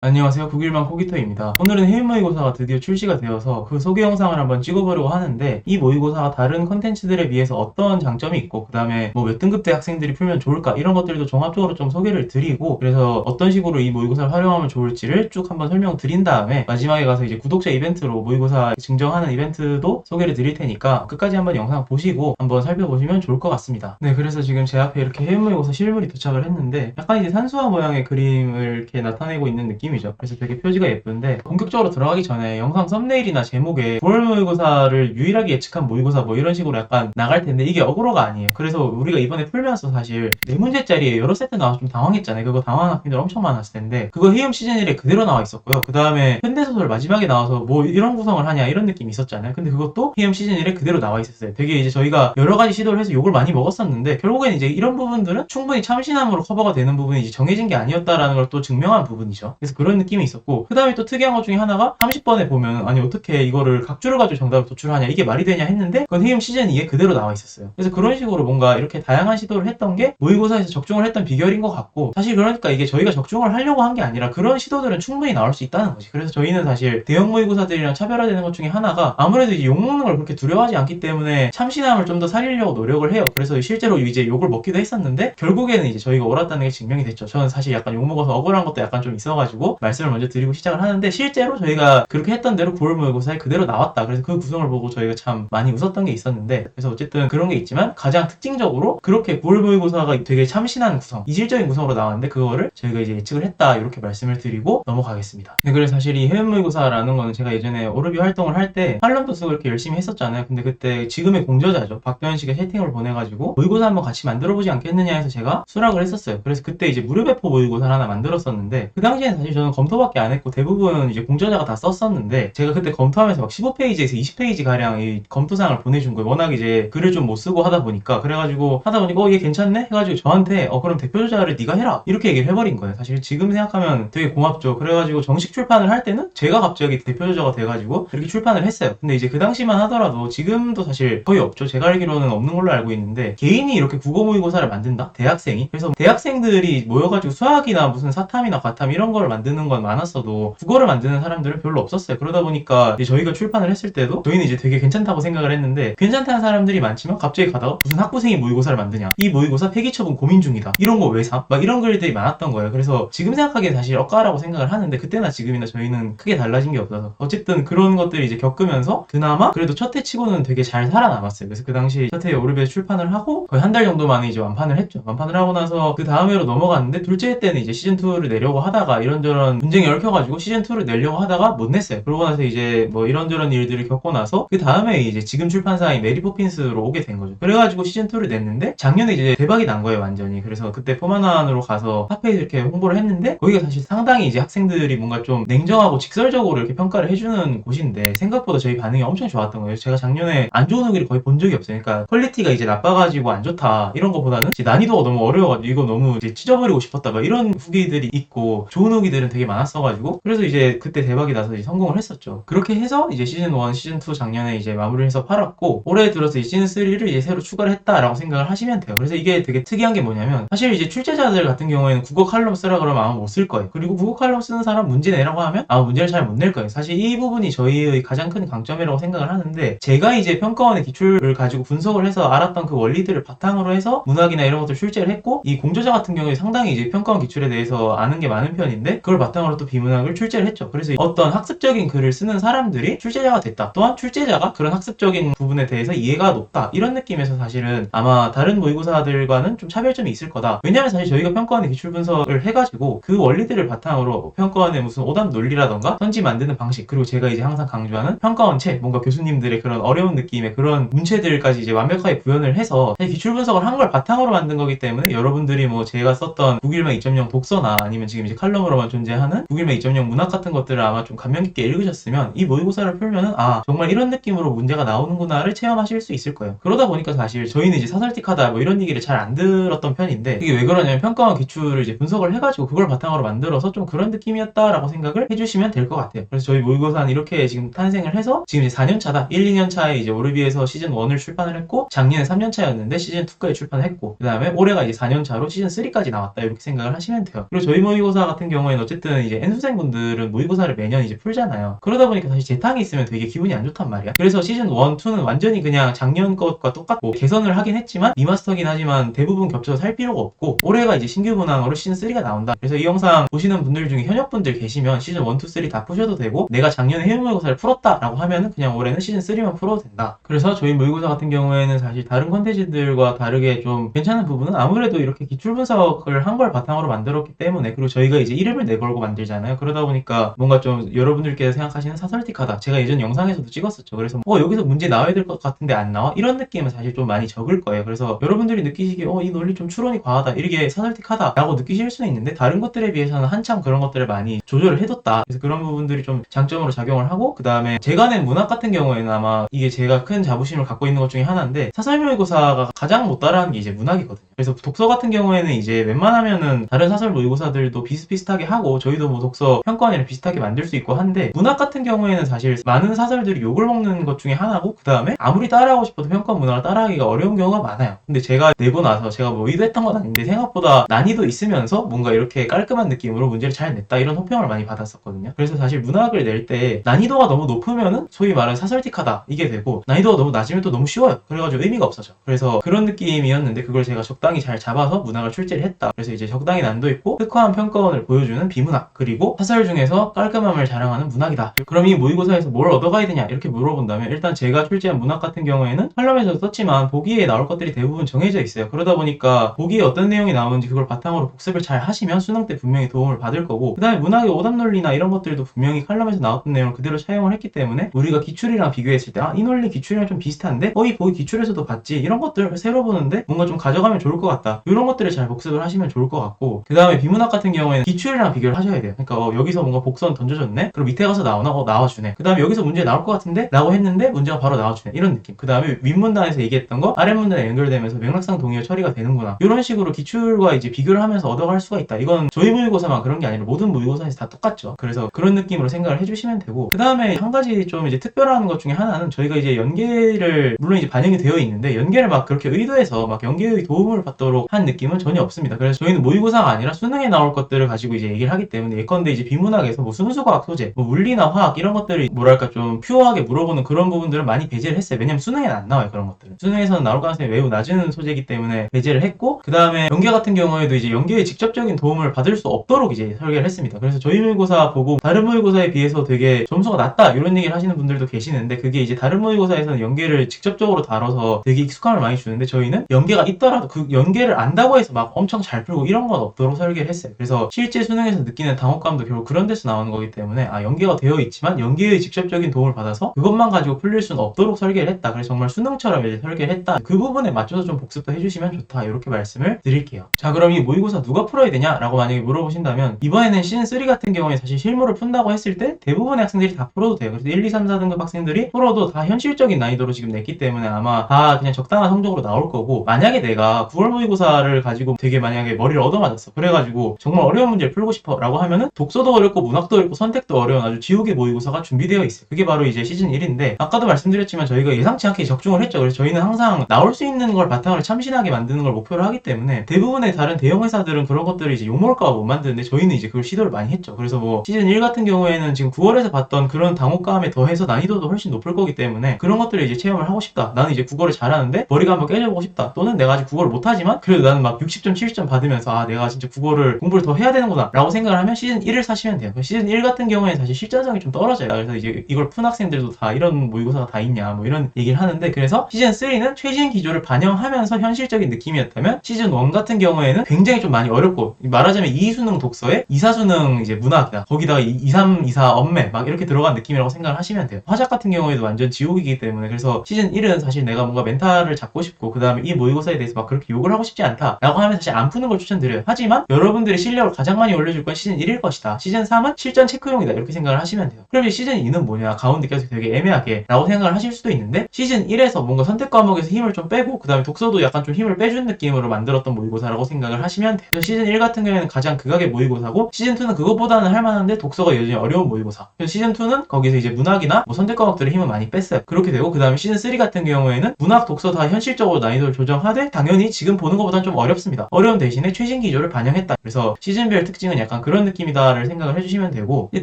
안녕하세요. 국일만 코기터입니다. 오늘은 해외 모의고사가 드디어 출시가 되어서 그 소개 영상을 한번 찍어보려고 하는데, 이 모의고사가 다른 컨텐츠들에 비해서 어떤 장점이 있고, 그 다음에 뭐 몇 등급대 학생들이 풀면 좋을까, 이런 것들도 종합적으로 좀 소개를 드리고, 그래서 어떤 식으로 이 모의고사를 활용하면 좋을지를 쭉 한번 설명드린 다음에 마지막에 가서 이제 구독자 이벤트로 모의고사 증정하는 이벤트도 소개를 드릴 테니까 끝까지 한번 영상 보시고 한번 살펴보시면 좋을 것 같습니다. 네, 그래서 지금 제 앞에 이렇게 해외 모의고사 실물이 도착을 했는데, 약간 이제 산수화 모양의 그림을 이렇게 나타내고 있는 느낌이죠. 그래서 되게 표지가 예쁜데, 본격적으로 들어가기 전에 영상 썸네일이나 제목에 9월 모의고사를 유일하게 예측한 모의고사 뭐 이런 식으로 약간 나갈 텐데, 이게 어그로가 아니에요. 그래서 우리가 이번에 풀면서 사실 4문제짜리에 여러 세트 나와서 좀 당황했잖아요. 그거 당황한 학생들 엄청 많았을 텐데, 그거 해움 시즌 1에 그대로 나와 있었고요. 그 다음에 현대소설 마지막에 나와서 뭐 이런 구성을 하냐 이런 느낌이 있었잖아요. 근데 그것도 해움 시즌 1에 그대로 나와 있었어요. 되게 이제 저희가 여러 가지 시도를 해서 욕을 많이 먹었었는데, 결국에는 이제 이런 부분들은 충분히 참신함으로 커버가 되는 부분이 이제 정해진 게 아니었다라는 걸 또 증명한 부분이죠. 그래서 그런 느낌이 있었고, 그 다음에 또 특이한 것 중에 하나가 30번에 보면, 아니 어떻게 이거를 각주를 가지고 정답을 도출하냐, 이게 말이 되냐 했는데, 그건 해움 시즌 2에 그대로 나와 있었어요. 그래서 그런 식으로 뭔가 이렇게 다양한 시도를 했던 게 모의고사에서 적중을 했던 비결인 것 같고, 사실 그러니까 이게 저희가 적중을 하려고 한 게 아니라 그런 시도들은 충분히 나올 수 있다는 거지. 그래서 저희는 사실 대형 모의고사들이랑 차별화되는 것 중에 하나가, 아무래도 이제 욕먹는 걸 그렇게 두려워하지 않기 때문에 참신함을 좀 더 살리려고 노력을 해요. 그래서 실제로 이제 욕을 먹기도 했었는데, 결국에는 이제 저희가 옳았다는 게 증명이 됐죠. 저는 사실 약간 욕먹어서 억울한 것도 약간 좀 있어가지고 말씀을 먼저 드리고 시작을 하는데, 실제로 저희가 그렇게 했던 대로 9월 모의고사에 그대로 나왔다. 그래서 그 구성을 보고 저희가 참 많이 웃었던 게 있었는데, 그래서 어쨌든 그런 게 있지만 가장 특징적으로 그렇게 9월 모의고사가 되게 참신한 구성, 이질적인 구성으로 나왔는데, 그거를 저희가 이제 예측을 했다, 이렇게 말씀을 드리고 넘어가겠습니다. 네, 그래서 사실 이 해외 모의고사라는 거는 제가 예전에 오르비 활동을 할 때 팔럼도 쓰고 이렇게 열심히 했었잖아요. 근데 그때 지금의 공저자죠, 박도현 씨가 채팅을 보내가지고 모의고사 한번 같이 만들어보지 않겠느냐 해서 제가 수락을 했었어요. 그래서 그때 이제 무료 배포 모의고사를 하나 만들었었는데, 그 당시에는 사실 저는 검토밖에 안 했고 대부분 이제 공저자가 다 썼었는데, 제가 그때 검토하면서 막 15페이지에서 20페이지 가량 이 검토사항을 보내준 거예요. 워낙 이제 글을 좀 못 쓰고 하다 보니까. 그래가지고 하다 보니까 얘 괜찮네 해가지고 저한테 그럼 대표 저자를 네가 해라, 이렇게 얘기를 해버린 거예요. 사실 지금 생각하면 되게 고맙죠. 그래가지고 정식 출판을 할 때는 제가 갑자기 대표 저자가 돼가지고 이렇게 출판을 했어요. 근데 이제 그 당시만 하더라도, 지금도 사실 거의 없죠. 제가 알기로는 없는 걸로 알고 있는데, 개인이 이렇게 국어 모의고사를 만든다? 대학생이? 그래서 대학생들이 모여가지고 수학이나 무슨 사탐이나 과탐 이런 걸 만드는 건 많았어도 국어를 만드는 사람들은 별로 없었어요. 그러다 보니까 이제 저희가 출판을 했을 때도 저희는 이제 되게 괜찮다고 생각을 했는데, 괜찮다는 사람들이 많지만 갑자기 가다가 무슨 학부생이 모의고사를 만드냐, 이 모의고사 폐기처분 고민 중이다, 이런 거 왜 사? 막 이런 글들이 많았던 거예요. 그래서 지금 생각하기엔 사실 억까라고 생각을 하는데, 그때나 지금이나 저희는 크게 달라진 게 없어서 어쨌든 그런 것들이 이제 겪으면서 그나마 그래도 첫 해 치고는 되게 잘 살아남았어요. 그래서 그 당시 첫 해에 오르비에서 출판을 하고 거의 한 달 정도 만에 이제 완판을 했죠. 완판을 하고 나서 그 다음 해로 넘어갔는데, 둘째 해 때는 이제 시즌2를 내려고 하다가 이런저런 분쟁이 얽혀가지고 시즌2를 내려고 하다가 못 냈어요. 그러고 나서 이제 뭐 이런저런 일들을 겪고 나서 그 다음에 이제 지금 출판사인 메리 포핀스로 오게 된 거죠. 그래가지고 시즌2를 냈는데, 작년에 이제 대박이 난 거예요, 완전히. 그래서 그때 포만환으로 가서 핫페이지 이렇게 홍보를 했는데, 거기가 사실 상당히 이제 학생들이 뭔가 좀 냉정하고 직설적으로 이렇게 평가를 해주는 곳인데, 생각보다 저희 반응이 엄청 좋았던 거예요. 제가 작년에 안 좋은 후기를 거의 본 적이 없어요. 그러니까 퀄리티가 이제 나빠가지고 안 좋다 이런 거보다는 이제 난이도가 너무 어려워가지고 이거 너무 이제 찢어버리고 싶었다 막 이런 후기들이 있고, 좋은 후기들은 되게 많았어가지고, 그래서 이제 그때 대박이 나서 이제 성공을 했었죠. 그렇게 해서 이제 시즌 1, 시즌 2 작년에 이제 마무리해서 팔았고, 올해 들어서 이제 시즌 3를 이제 새로 추가를 했다라고 생각을 하시면 돼요. 그래서 이게 되게 특이한 게 뭐냐면, 사실 이제 출제자들 같은 경우에는 국어 칼럼 쓰라 그러면 아마 못 쓸 거예요. 그리고 국어 칼럼 쓰는 사람 문제 내라고 하면 아마 문제를 잘 못 낼 거예요. 사실 이 부분이 저희의 가장 큰 강점이라고 생각을 하는데, 제가 이제 평가원의 기출을 가지고 분석을 해서 알았던 그 원리들을 바탕으로 해서 문학이나 이런 것들 출제를 했고, 이 공저자 같은 경우에 상당히 이제 평가원 기출에 대해서 아는 게 많은 편인데, 그걸 바탕으로 또 비문학을 출제를 했죠. 그래서 어떤 학습적인 글을 쓰는 사람들이 출제자가 됐다, 또한 출제자가 그런 학습적인 부분에 대해서 이해가 높다, 이런 느낌에서 사실은 아마 다른 모의고사들과는 좀 차별점이 있을 거다. 왜냐면 사실 저희가 평가원의 기출 분석을 해가지고 그 원리들을 바탕으로 평가원의 무슨 오답 논리라던가 선지 만드는 방식, 그리고 제가 이제 항상 강조하는 평가원 책, 뭔가 교수님들의 그런 어려운 느낌의 그런 문체들까지 이제 완벽하게 구현을 해서 사실 기출 분석을 한 걸 바탕으로 만든 거기 때문에, 여러분들이 뭐 제가 썼던 국일만 2.0 독서나 아니면 지금 이제 칼럼으로만 존재하는 국일만 2.0 문학 같은 것들을 아마 좀 감명 깊게 읽으셨으면, 이 모의고사를 풀면은 정말 이런 느낌으로 문제가 나오는구나를 체험하실 수 있을 거예요. 그러다 보니까 사실 저희는 이제 사설틱하다 뭐 이런 얘기를 잘 안 들었던 편인데, 이게 왜 그러냐면 평가원 기출을 이제 분석을 해가지고 그걸 바탕으로 만들어서 좀 그런 느낌이었다라고 생각을 해주시면 될 것 같아요. 그래서 저희 모의고사는 이렇게 지금 탄생을 해서 지금 이제 4년 차다. 1, 2년 차에 이제 오르비에서 시즌 1을 출판을 했고, 작년에 3년 차였는데 시즌 2까지 출판을 했고, 그 다음에 올해가 이제 4년 차로 시즌 3까지 나왔다, 이렇게 생각을 하시면 돼요. 그리고 저희 모의고사 같은 경우에는 어쨌든 이제 N수생분들은 모의고사를 매년 이제 풀잖아요. 그러다 보니까 사실 재탕이 있으면 되게 기분이 안 좋단 말이야. 그래서 시즌 1, 2는 완전히 그냥 작년 것과 똑같고 개선을 하긴 했지만 리마스터긴 하지만 대부분 겹쳐서 살 필요가 없고 올해가 이제 신규 문항으로 시즌 3가 나온다. 그래서 이 영상 보시는 분들 중에 현역분들 계시면 시즌 1, 2, 3 다 푸셔도 되고 내가 작년에 해외 모의고사를 풀었다라고 하면은 그냥 올해는 시즌 3만 풀어도 된다. 그래서 저희 모의고사 같은 경우에는 사실 다른 컨텐츠들과 다르게 좀 괜찮은 부분은 아무래도 이렇게 기출 분석을 한 걸 바탕으로 만들었기 때문에 그리고 저희가 이제 이름을 내걸고 만들잖아요. 그러다 보니까 뭔가 좀 여러분들께서 생각하시는 사설틱하다. 제가 예전 영상에서도 찍었었죠. 그래서 여기서 문제 나와야 될 것 같은데 안 나와? 이런 느낌은 사실 좀 많이 적을 거예요. 그래서 여러분들이 느끼시기에 이 논리 좀 추론이 과하다. 이렇게 사설틱하다 라고 느끼실 수는 있는데 다른 것들에 비해서는 한참 그런 것들을 많이 조절을 해뒀다. 그래서 그런 부분들이 좀 장점으로 작용을 하고 그 다음에 제가 낸 문학 같은 경우에는 아마 이게 제가 큰 자부심을 갖고 있는 것 중에 하나인데 사설 모의고사가 가장 못 따라하는 게 이제 문학이거든요. 그래서 독서 같은 경우에는 이제 웬만하면은 다른 사설 모의고사들도 비슷비슷하게 하고 저희도 뭐 독서 평가원이랑 비슷하게 만들 수 있고 한데 문학 같은 경우에는 사실 많은 사설들이 욕을 먹는 것 중에 하나고 그 다음에 아무리 따라하고 싶어도 평가원 문학을 따라하기가 어려운 경우가 많아요. 근데 제가 내고 나서 제가 뭐 의도했던 건 아닌데 생각보다 난이도 있으면서 뭔가 이렇게 깔끔한 느낌으로 문제를 잘 냈다 이런 호평을 많이 받았었거든요. 그래서 사실 문학을 낼 때 난이도가 너무 높으면은 소위 말하는 사설틱하다 이게 되고 난이도가 너무 낮으면 또 너무 쉬워요. 그래가지고 의미가 없어져. 그래서 그런 느낌이었는데 그걸 제가 적당히 잘 잡아서 문학을 출제를 했다. 그래서 이제 적당히 난도 있고 특화한 평가원을 보여주는 비문학 그리고 사설 중에서 깔끔함을 자랑하는 문학이다. 그럼 이 모의고사에서 뭘 얻어가야 되냐 이렇게 물어본다면 일단 제가 출제한 문학 같은 경우에는 칼럼에서도 썼지만 보기에 나올 것들이 대부분 정해져 있어요. 그러다 보니까 보기에 어떤 내용이 나오는지 그걸 바탕으로 복습을 잘 하시면 수능 때 분명히 도움을 받을 거고 그 다음에 문학의 오답 논리나 이런 것들도 분명히 칼럼에서 나왔던 내용을 그대로 차용을 했기 때문에 우리가 기출이랑 비교했을 때 이 논리 기출이랑 좀 비슷한데 이 보기 기출에서도 봤지 이런 것들 새로 보는데 뭔가 좀 가져가면 좋을 것 같다 이런 것들을 잘 복습을 하시면 좋을 것 같고 그 다음에 비문학 같은 경우에는 기출이랑 비교를 하셔야 돼요. 그러니까 여기서 뭔가 복선 던져줬네? 그럼 밑에 가서 나오나? 나와주네. 그 다음에 여기서 문제 나올 것 같은데? 라고 했는데 문제가 바로 나와주네. 이런 느낌. 그 다음에 윗문단에서 얘기했던 거 아랫문단에 연결되면서 맥락상 동의어 처리가 되는구나. 이런 식으로 기출과 이제 비교를 하면서 얻어갈 수가 있다. 이건 저희 모의고사만 그런 게 아니라 모든 모의고사에서 다 똑같죠. 그래서 그런 느낌으로 생각을 해주시면 되고 그 다음에 한 가지 좀 이제 특별한 것 중에 하나는 저희가 이제 연계를 물론 이제 반영이 되어 있는데 연계를 막 그렇게 의도해서 막 연계의 도움을 받도록 한 느낌은 전혀 없습니다. 그래서 저희는 모의고사가 아니라 수능에 나올 것들을 가지고 이제 얘기를 하기 때문에 예컨대 이제 비문학에서 뭐 순수과학 소재, 뭐 물리나 화학 이런 것들이 뭐랄까 좀 퓨어하게 물어보는 그런 부분들은 많이 배제를 했어요. 왜냐면 수능에는 안 나와요 그런 것들은. 수능에서는 나올 가능성이 매우 낮은 소재이기 때문에 배제를 했고 그 다음에 연계 같은 경우에도 이제 연계에 직접적인 도움을 받을 수 없도록 이제 설계를 했습니다. 그래서 저희 모의고사 보고 다른 모의고사에 비해서 되게 점수가 낮다 이런 얘기를 하시는 분들도 계시는데 그게 이제 다른 모의고사에서는 연계를 직접적으로 다뤄서 되게 익숙함을 많이 주는데 저희는 연계가 있더라도 그 연계를 안다고 해서 막 엄청 잘 풀고 이런 건 없도록 설계를 했어요. 그래서 실제 수능에서 느끼는 당혹감도 결국 그런 데서 나오는 거기 때문에 연계가 되어 있지만 연계의 직접적인 도움을 받아서 그것만 가지고 풀릴 수는 없도록 설계를 했다. 그래서 정말 수능처럼 이제 설계를 했다. 그 부분에 맞춰서 좀 복습도 해주시면 좋다. 이렇게 말씀을 드릴게요. 자, 그럼 이 모의고사 누가 풀어야 되냐? 라고 만약에 물어보신다면 이번에는 시즌3 같은 경우에 사실 실무를 푼다고 했을 때 대부분의 학생들이 다 풀어도 돼요. 그래서 1, 2, 3, 4등급 학생들이 풀어도 다 현실적인 난이도로 지금 냈기 때문에 아마 다 그냥 적당한 성적으로 나올 거고 만약에 내가 9월 모의고사를 가지고 되게 만약에 머리를 얻어맞았어. 그래가지고 정말 어려운 문제를 풀고 싶어 라고 하면은 독서도 어렵고 문학도 어렵고 선택도 어려운 아주 지옥의 모의고사가 준비되어 있어요. 그게 바로 이제 시즌 1인데 아까도 말씀드렸지만 저희가 예상치 않게 적중을 했죠. 그래서 저희는 항상 나올 수 있는 걸 바탕으로 참신하게 만드는 걸 목표로 하기 때문에 대부분의 다른 대형 회사들은 그런 것들을 이제 욕먹을까봐 못 만드는데 저희는 이제 그걸 시도를 많이 했죠. 그래서 뭐 시즌 1 같은 경우에는 지금 9월에서 봤던 그런 당혹감에 더해서 난이도도 훨씬 높을 거기 때문에 그런 것들을 이제 체험을 하고 싶다. 나는 이제 국어를 잘하는데 머리가 한번 깨져보고 싶다. 또는 내가 아직 국어를 못하지만 그래도 나는 막 60점, 70점 받으면서 내가 진짜 국어를 공부를 더 해야 되는구나 라고 생각을 하면 시즌 1을 사시면 돼요. 시즌 1 같은 경우에는 사실 실전성이 좀 떨어져요. 그래서 이제 이걸 푼 학생들도 다 이런 모의고사가 다 있냐 뭐 이런 얘기를 하는데 그래서 시즌 3는 최신 기조를 반영하면서 현실적인 느낌이었다면 시즌 1 같은 경우에는 굉장히 좀 많이 어렵고 말하자면 2수능 독서에 2사수능 이제 문학이다. 거기다가 2, 3, 2, 4 엄매 막 이렇게 들어간 느낌이라고 생각을 하시면 돼요. 화작 같은 경우에도 완전 지옥이기 때문에 그래서 시즌 1은 사실 내가 뭔가 멘탈을 잡고 싶고 그 다음에 이 모의고사에 대해서 막 그렇게 욕을 하고 싶지 않다 라고 하면 사실 안 푸는 걸 추천드려요. 하지만 여러분들의 실력을 가장 많이 올려줄 건 시즌 1일 것이다. 시즌 3은 실전 체크용이다. 이렇게 생각을 하시면 돼요. 그럼 시즌 2는 뭐냐? 가운데 계속 되게 애매하게 라고 생각을 하실 수도 있는데 시즌 1에서 뭔가 선택 과목에서 힘을 좀 빼고 그 다음에 독서도 약간 좀 힘을 빼준 느낌으로 만들었던 모의고사라고 생각을 하시면 돼요. 그래서 시즌 1 같은 경우에는 가장 극악의 모의고사고 시즌 2는 그것보다는 할만한데 독서가 여전히 어려운 모의고사. 그래서 시즌 2는 거기서 이제 문학이나 뭐 선택 과목들의 힘을 많이 뺐어요. 그렇게 되고 그 다음에 시즌 3 같은 경우에는 문학, 독서 다 현실적으로 난이도를 조정하되 당연히 지금 보는 것보다는 좀 어렵습니다. 어려운 대신에 최신 기조를 반영했다. 그래서 시즌별 특징은 약간 약간 그런 느낌이다를 생각을 해주시면 되고, 이제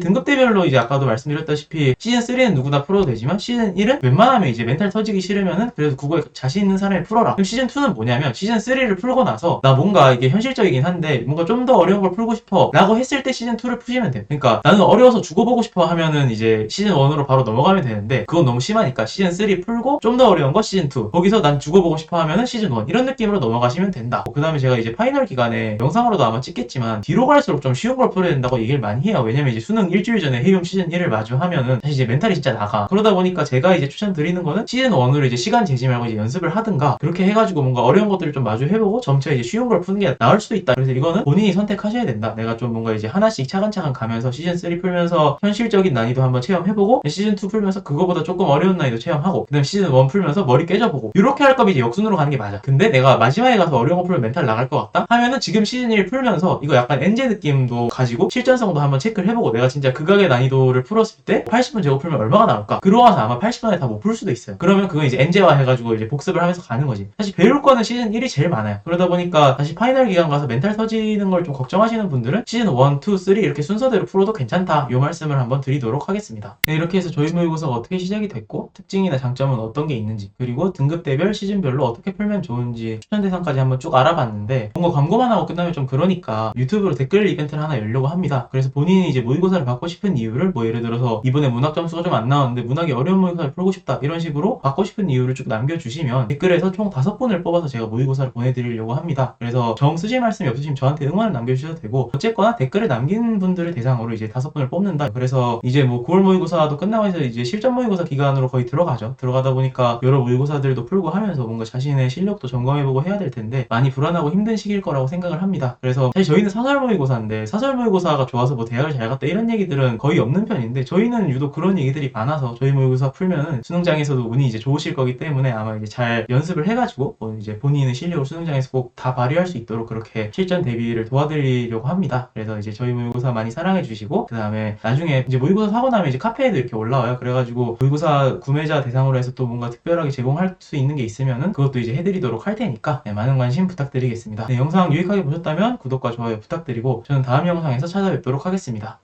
등급대별로 이제 아까도 말씀드렸다시피 시즌 3는 누구나 풀어도 되지만 시즌 1은 웬만하면 이제 멘탈 터지기 싫으면은 그래도 국어에 자신 있는 사람이 풀어라. 그럼 시즌 2는 뭐냐면 시즌 3를 풀고 나서 나 뭔가 이게 현실적이긴 한데 뭔가 좀 더 어려운 걸 풀고 싶어 라고 했을 때 시즌 2를 푸시면 돼. 그러니까 나는 어려워서 죽어보고 싶어 하면은 이제 시즌 1으로 바로 넘어가면 되는데 그건 너무 심하니까 시즌 3 풀고 좀 더 어려운 거 시즌 2, 거기서 난 죽어보고 싶어 하면은 시즌 1 이런 느낌으로 넘어가시면 된다. 그 다음에 제가 이제 파이널 기간에 영상으로도 아마 찍겠지만 뒤로 갈수록 좀 쉬운 걸 풀어야 된다고 얘기를 많이 해요. 왜냐면 이제 수능 일주일 전에 헤이홈 시즌 1을 마주하면은 사실 이제 멘탈이 진짜 나가. 그러다 보니까 제가 이제 추천드리는 거는 시즌 1으로 이제 시간 재지 말고 이제 연습을 하든가 그렇게 해가지고 뭔가 어려운 것들을 좀 마주해보고 점차 이제 쉬운 걸 푸는 게 나을 수도 있다. 그래서 이거는 본인이 선택하셔야 된다. 내가 좀 뭔가 이제 하나씩 차근차근 가면서 시즌 3 풀면서 현실적인 난이도 한번 체험해보고 시즌 2 풀면서 그거보다 조금 어려운 난이도 체험하고 그 다음 시즌 1 풀면서 머리 깨져보고 이렇게 할 거면 이제 역순으로 가는 게 맞아. 근데 내가 마지막에 가서 어려운 거 풀면 멘탈 나갈 것 같다? 하면은 지금 시즌 1 풀면서 이거 약간 엔제 느낌도 가지고 실전성도 한번 체크를 해보고 내가 진짜 극악의 난이도를 풀었을 때 80분 제고 풀면 얼마가 나올까? 그러고서 아마 80분에 다 못 풀 수도 있어요. 그러면 그건 이제 엔제화 해가지고 이제 복습을 하면서 가는 거지. 사실 배울 거는 시즌 1이 제일 많아요. 그러다 보니까 다시 파이널 기간 가서 멘탈 터지는 걸 좀 걱정하시는 분들은 시즌 1, 2, 3 이렇게 순서대로 풀어도 괜찮다. 이 말씀을 한번 드리도록 하겠습니다. 네, 이렇게 해서 저희 모의고사가 어떻게 시작이 됐고 특징이나 장점은 어떤 게 있는지 그리고 등급대별 시즌별로 어떻게 풀면 좋은지 추천 대상까지 한번 쭉 알아봤는데 뭔가 광고만 하고 끝나면 좀 그러니까 유튜브로 댓글 이벤트를 하나 열려고 합니다. 그래서 본인이 이제 모의고사를 받고 싶은 이유를 뭐 예를 들어서 이번에 문학 점수가 좀 안 나왔는데 문학이 어려운 모의고사를 풀고 싶다 이런 식으로 받고 싶은 이유를 쭉 남겨주시면 댓글에서 총 5분을 뽑아서 제가 모의고사를 보내드리려고 합니다. 그래서 정 쓰실 말씀이 없으시면 저한테 응원을 남겨주셔도 되고 어쨌거나 댓글을 남긴 분들을 대상으로 이제 5분을 뽑는다. 그래서 이제 뭐 9월 모의고사도 끝나고 해서 이제 실전 모의고사 기간으로 거의 들어가죠. 들어가다 보니까 여러 모의고사들도 풀고 하면서 뭔가 자신의 실력도 점검해보고 해야 될 텐데 많이 불안하고 힘든 시기일 거라고 생각을 합니다. 그래서 사실 저희는 사설 모의고사인데 사설 모의고사가 좋아서 뭐 대학을 잘 갔다 이런 얘기들은 거의 없는 편인데 저희는 유독 그런 얘기들이 많아서 저희 모의고사 풀면은 수능장에서도 운이 이제 좋으실 거기 때문에 아마 이제 잘 연습을 해가지고 뭐 이제 본인의 실력을 수능장에서 꼭 다 발휘할 수 있도록 그렇게 실전 대비를 도와드리려고 합니다. 그래서 이제 저희 모의고사 많이 사랑해 주시고 그 다음에 나중에 이제 모의고사 사고 나면 이제 카페에도 이렇게 올라와요. 그래가지고 모의고사 구매자 대상으로 해서 또 뭔가 특별하게 제공할 수 있는 게 있으면은 그것도 이제 해드리도록 할 테니까 네, 많은 관심 부탁드리겠습니다. 네, 영상 유익하게 보셨다면 구독과 좋아요 부탁드리고 저는 다음 영상에서 찾아뵙도록 하겠습니다.